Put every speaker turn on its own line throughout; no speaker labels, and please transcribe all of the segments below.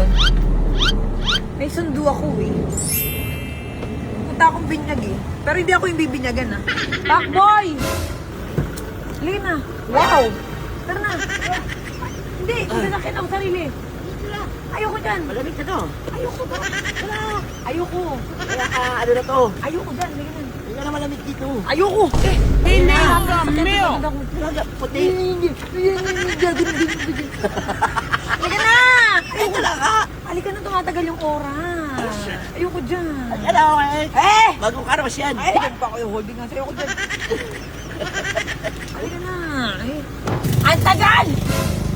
yun? May sundo ako eh. Punta akong binyag eh. Pero hindi ako yung bibinyagan ah. Pakboy! Halika na. Wow! Tara na. Hindi, sasakyan ako sarili. Ayoko dyan.
Malamig na to.
Ayoko ba? Wala. Ayoko.
Kaya ano na to?
Ayoko dyan. Halika na.
Hindi na malamig dito.
Ayoko.
Hindi
Kamil!
Talaga, puti.
Halika na!
Ay, talaga.
Halika na, tumatagal yung oras. Ayoko dyan.
Ano, eh?
Eh!
Bagong karos yan.
Ay, dyan pa ako yung holding nga sa'yo. Ayoko dyan. Halika na. Ay. Ang tagal!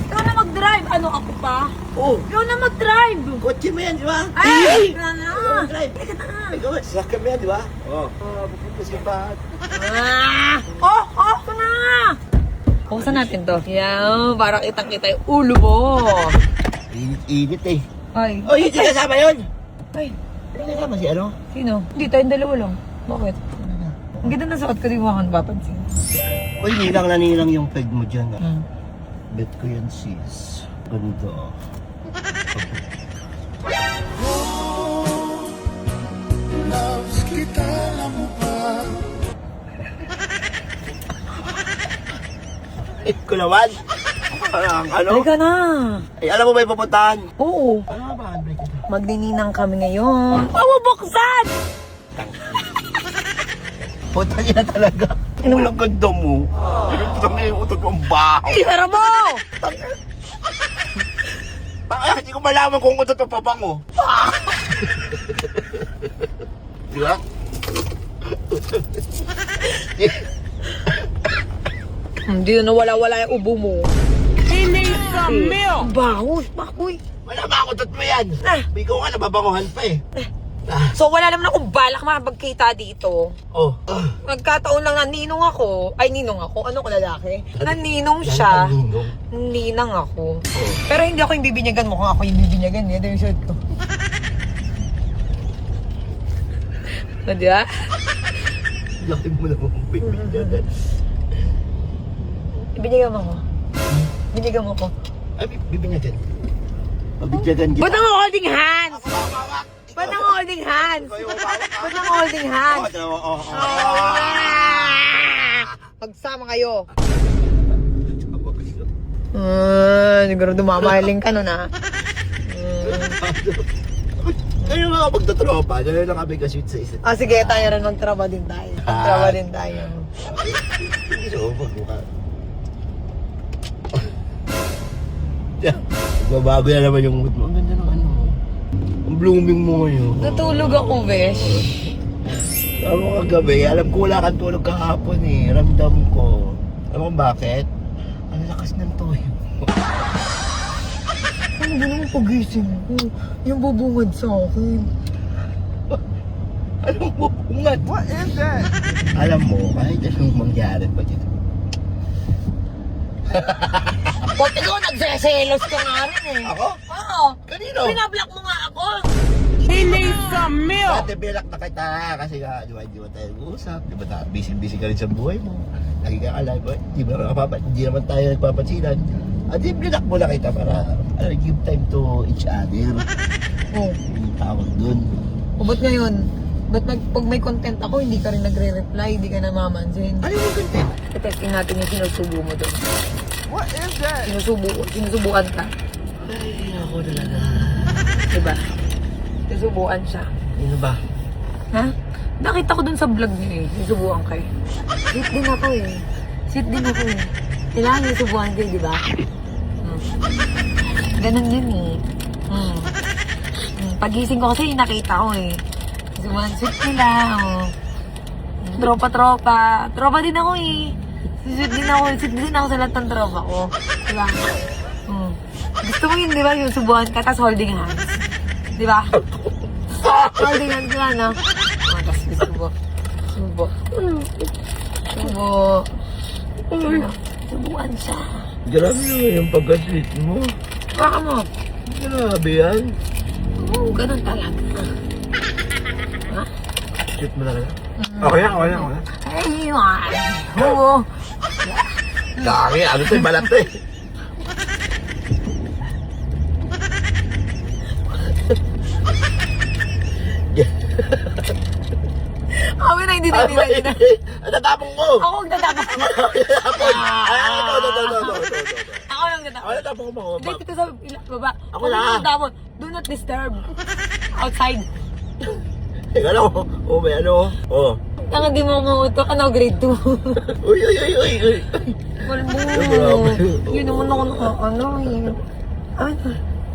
Ikaw na mag-drive. Ano, ako pa?
Oh,
Ikaw na mag-drive.
kotse mo yan, di ba?
Ay! Halika na.
Drive.
Halika na.
Ikaw, sasakyan mo yan, di ba? Oo. Pupunta sa bahat.
Ah! Oh! Oh! Ito na! Buksan natin to. Yan, para kitang-kita yung ulo mo.
Init eh.
Ay.
Oh, hindi kasama yun.
Ay.
Hindi kasama si ano?
Sino? Hindi, tayong dalawa lang. Bakit? Ang ganda na suot ko, di mo ako napapansin.
Uy, nilang yung peg mo dyan.
Hmm.
Bet ko yan, sis. Ganito.
Loves kita, alam mo ba?
Ko naman. Parang ano?
Halika na.
Ay, alam mo ba yung pupuntahan?
Oo.
Ano ba? Handbrake ito.
Magdininang kami ngayon. Pabubuksan!
Puta niya na talaga.
Ano?
Walang ganda mo. Pinagputang na yung utot mong baho.
Ihara mo!
Hindi ko malaman kung utot mo pabango. Di ba?
Hindi na nawala-wala yung ubo mo.
He needs some milk!
Bahos, bakoy.
Wala ba utot mo yan?
Ah.
Bigo nga, nababanguhan pa eh.
So wala naman akong balak makapagkita dito.
Oh.
Nagkataon lang na ninong ako. Ay, ninong ako. Ano ko lalaki? Na ninong siya.
Ninong.
Ninang ako. Pero hindi ako yung bibinyagan mo. Kung ako yung bibinyagan, ito yung shirt ko. Di ba?
Laki mo naman kung bibigyan.
Binyagan mo ko. Binyagan mo ko.
Ay, bibinyagan. Pabigyagan kita.
Ba't ang holding hands? Ba't ang holding hands? Ba't ang holding hands? Pagsama kayo. Siguro dumamahiling ka nun ah.
Kaya nga magtatropa, gano'n lang kami ka-sweet sa isa.
Sige, tayo rin magtraba din tayo. Magtraba din tayo.
Hindi siya magmukha. Magbabago na naman yung mood mo. Ang ganda ng ano. Ang blooming mo ngayon.
Natulog ako, besh.
Alam mo kagabi, alam ko wala kang tulog kahapon eh. Ramdam ko. Alam mo bakit? Ang lakas ng toyo.
Ano ba naman pagising ko? Yung bubungad sa akin.
Alam mo, bungad. What is that? Alam mo, kahit anong mangyari pa dito.
Ba't ikaw nagseselos ka nga rin eh?
Ako?
Oo.
Kanino?
Pinablock mo nga ako.
He needs some milk!
Dati bilak na kita kasi nga, di ba tayo nag-uusap? Di ba busy ka rin sa buhay mo? Lagi ka alive, hindi naman tayo nagpapansinan. Di bilak mo na kita para give time to each other.
Oo.
Yung tawag dun.
O ba't ngayon? Ba't pag may content ako, hindi ka rin nagre-reply, hindi ka namamansin?
Ano yung content?
I-testing natin yung sinusubo mo doon.
What is that?
Sinusubukan ka.
Ay, ako talaga.
Diba? Sinusubukan siya.
Ano ba?
Ha? Nakita ko dun sa vlog niyo eh. Sinusubukan kayo. Sweet din ako eh. Sweet din ako eh. Kailangan sinusubukan kayo, di ba? Ganun yun eh. Pagising ko kasi nakita ko eh. Subukan sweet nila. Oh. Tropa-tropa. Tropa din ako eh. Sweet din ako. Sweet din ako sa lahat ng tropa ko. Diba? Gusto mo yun, di ba? Yung subukan ka, tapos holding hands. Di ba? Holding hands ka, no? Tapos subo. Subo. Subo. Subukan siya.
Grabe naman yung pagka-sweet mo.
Baka mo.
Grabe yan.
Oo, ganun talaga. Ha?
Sweet mo talaga. Okay yan.
Ay, oo.
Dami, ano to yung balat to eh.
na, hindi na.
Tatapong mo!
Ako ang tatapos.
Tatapon! Ito.
Ako ang tatapos.
Ako tatapong mo.
Hindi, dito sa baba.
Ako na.
Tatapos. Do not disturb. Outside.
Teka lang, may ano.
Ang hindi mo mauto. Ano, grade 2.
Uy.
Malbo.
Grabe.
Yun naman ako ano eh.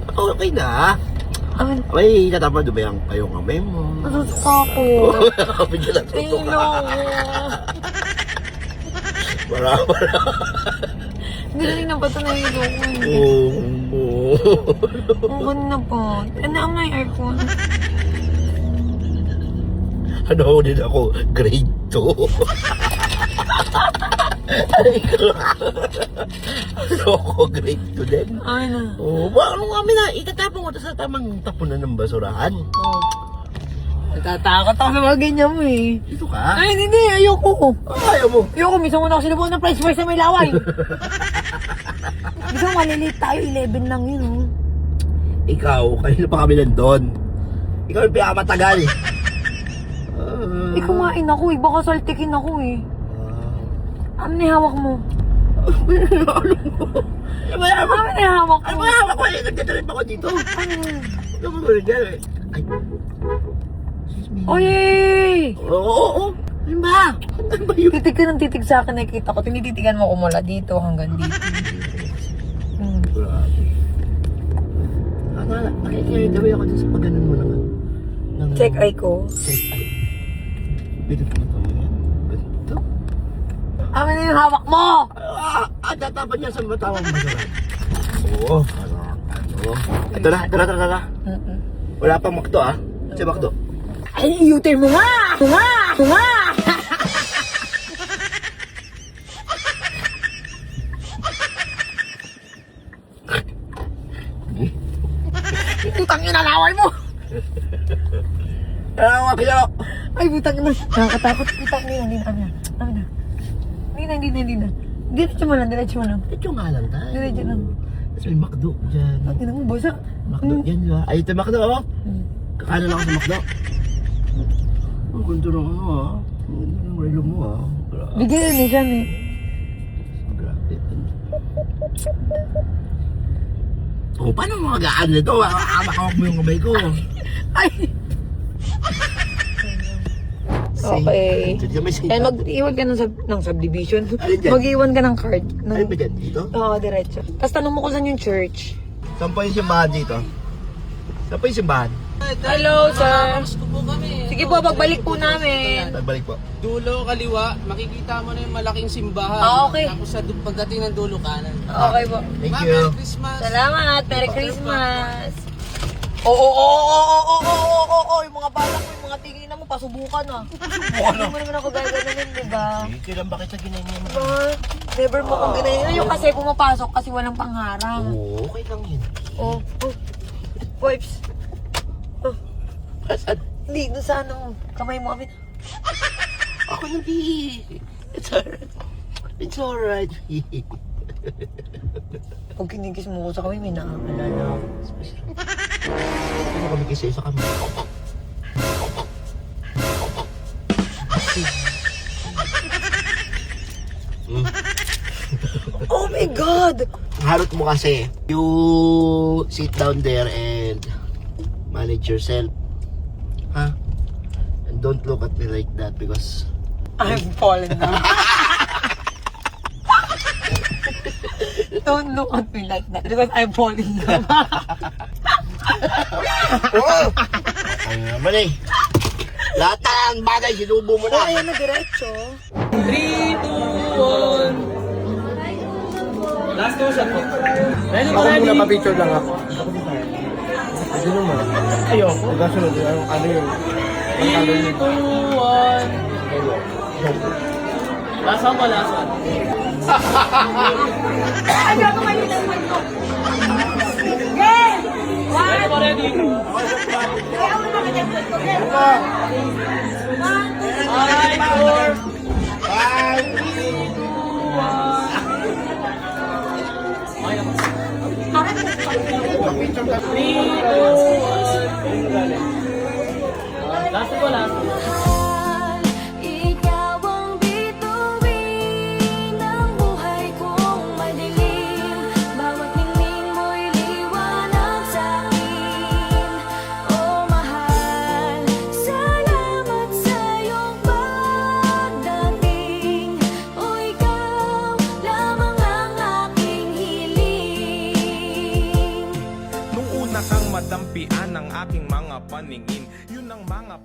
Okay na. May tatapon doon ba yung kamay mo?
Nasusuka ako.
Bigyan na tutok
Hello.
Wala.
Galing na ba ito na hilo ko? Ang ganda po. Ano ang may aircon?
Ano din ako? Grade 2. Ano ako? Grade 2 din?
Ay na.
Ano kami na? Itatapon ko sa tamang tapunan ng basurahan.
Natatakot ako sa mga ganyan mo eh.
Dito ka?
Ay, hindi. Ayoko.
Ayaw mo.
Ayoko. Minsan mo na ako sinubukan ng price sa may laway. Minsan maliliit tayo. 11 lang yun oh.
Ikaw, kanina pa kami nandun. Ikaw yung pinakamatagal.
Kumain ako eh. Baka saltikin ako eh. Ano na hawak mo?
Ano ba yan?
Ano na hawak
Ano
mo?
ba hawak ko? Nagdadalip ako dito.
Ano?
Ano ba ba rin? Ay.
Oy!
Oo. Ano ba? Ano ba yun?
Titig ka ng titig sa akin. Nakikita ko. Tinititigan mo ko mula dito hanggang dito.
Grabe. Nakikirigawin ako dun sa pagganon mo naman.
Check eye ko.
Check eye. Pwede po ito mo yan. Ito?
Ano na yung hawak mo?
Tatapan niya sa matawang basura. Oo. Ito na. Wala pang makdo ah. Sa makdo.
Ay, u-turn mo nga! Nga! Putang ina, laway mo!
Wag kayo!
Ay, putang ina. Nakakatakot. Putang ina, hindi na. Diretso mo lang.
Ito nga lang tayo.
Diretso lang.
Tapos may makdo dyan.
Ang ina mo, basa.
Makdo dyan, di ba? Ay, ito yung makdo oh. Kakanan ako sa makdo. Ang ganda ng ano ah. Ang ganda ng relo mo ah. Grabe.
Bigyan ni siya eh.
Grabe. Paano magagaan nito? Hawak mo yung kamay ko.
Ay! Okay. Yan, mag-iwan ka ng subdivision.
Alin dyan?
Mag-iwan ka ng card.
Ano ba dyan? Dito?
Oo, diretso. Tapos tanong mo kung saan yung church.
Saan pa yung simbahan dito? Saan pa yung simbahan?
Hello, sir.
Gusto po kami.
Sige po, pagbalik po namin.
Pagbalik po.
Dulo, kaliwa, makikita mo na yung malaking simbahan.
Okay.
Tapos sa pagdating ng dulo kanan.
Okay po.
Thank
Ma'am,
you.
Merry Christmas.
Salamat. Merry Christmas. Oo, yung mga balak mo, yung mga tinginan mo, pasubukan ah. Hindi mo naman ako gagawin, di ba?
Kailan ba kita ginanyan mo?
Diba? Never mo kong ginagawa. Yung kasi pumapasok kasi walang pangharang.
Oo, okay lang yun.
Wipes.
Saan?
Hindi, doon sa ano, kamay mo.
Ako na, B. It's alright. It's alright.
Pag kinigis mo ko sa kamay, may nakakaalala ako.
Ano kami kasi sa kami?
Oh my God!
Harot mo kasi. You sit down there and manage yourself. Ha? And don't look at me like that because
I'm falling down. Don't look at me like that because I'm falling down.
ano naman eh. Lahat ng bagay, sinubo mo na.
Ayan na, diretso.
3, 2, 1. Last two shot po. Ready,
Ako
ready.
muna, pa-picture lang ako. Hindi naman. Ayoko. Magkasunod yun. Ano yun?
3, 2, 1. Last one po, last one.
Ano ako kanina mo? Yes!
Ready po, ready. 5, 4. Last po, last.
kakampian ng aking mga paningin. Yun ang mga